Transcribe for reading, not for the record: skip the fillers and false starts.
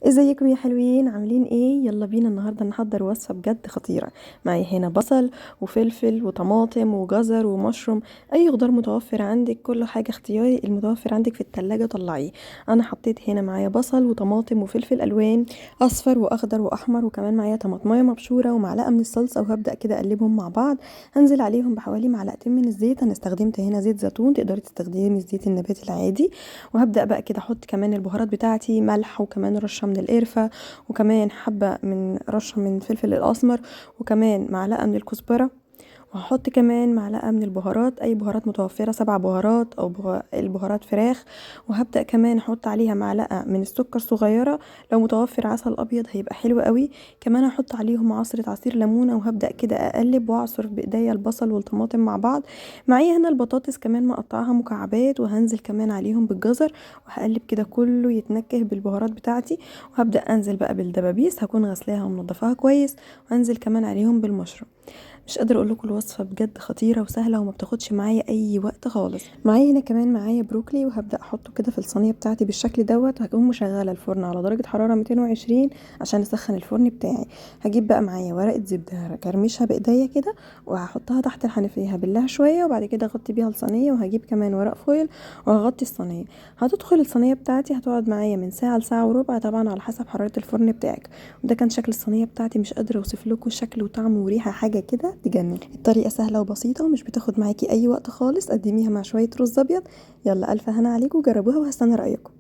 ازيكم يا حلوين؟ عاملين ايه؟ يلا بينا النهارده نحضر وصفه بجد خطيره. معايا هنا بصل وفلفل وطماطم وجزر ومشروم. اي خضار متوفر عندك، كل حاجه اختياري، المتوفر عندك في التلاجة طلعيه. انا حطيت هنا معايا بصل وطماطم وفلفل الوان اصفر واخضر واحمر، وكمان معايا طماطمايه مبشوره ومعلقه من الصلصه، وهبدا كده اقلبهم مع بعض. هنزل عليهم بحوالي معلقتين من الزيت. انا استخدمت هنا زيت زيتون، تقدري تستخدمي الزيت النباتي العادي. وهبدأ بقى كده احط كمان البهارات بتاعتي، ملح وكمان رشة من القرفة، وكمان حبة من رشة من الفلفل الأسمر، وكمان معلقة من الكزبرة. وهحط كمان معلقة من البهارات، اي بهارات متوفرة، 7 بهارات او البهارات فراخ. وهبدأ كمان احط عليها معلقة من السكر صغيرة. لو متوفر عسل ابيض هيبقى حلو قوي. كمان هحط عليهم عصرة عصير ليمونة، وهبدأ كده اقلب واعصر بايديا البصل والطماطم مع بعض. معايا هنا البطاطس كمان مقطعها مكعبات، وهنزل كمان عليهم بالجزر. وهقلب كده كله يتنكه بالبهارات بتاعتي. وهبدأ انزل بقى بالدبابيس، هكون غسلاها ومنضفاها كويس. وانزل كمان عليهم بالمشروم. مش قادره اقول لكم، الوصفه بجد خطيره وسهله وما بتاخدش معايا اي وقت خالص. معايا هنا كمان معايا بروكلي، وهبدا احطه كده في الصينيه بتاعتي بالشكل دوت. وهكون مشغله الفرن على درجه حراره 220 عشان اسخن الفرن بتاعي. هجيب بقى معايا ورقه زبده، هكرمشها بايديا كده وهحطها تحت الحنفيه، هبلها شويه وبعد كده اغطي بيها الصينيه. وهجيب كمان ورق فويل وهغطي الصينيه. هتدخل الصينيه بتاعتي هتقعد معايا من ساعه لساعه وربع، طبعا على حسب حراره الفرن بتاعك. وده كان شكل الصينيه بتاعتي، مش قادره اوصف لكم شكل وطعم وريحه، حاجه كده تجنن. الطريقه سهله وبسيطه ومش بتاخد معاكي اي وقت خالص. قدميها مع شويه رز ابيض. يلا الف هنا عليكم، جربوها وهستنى رايكم.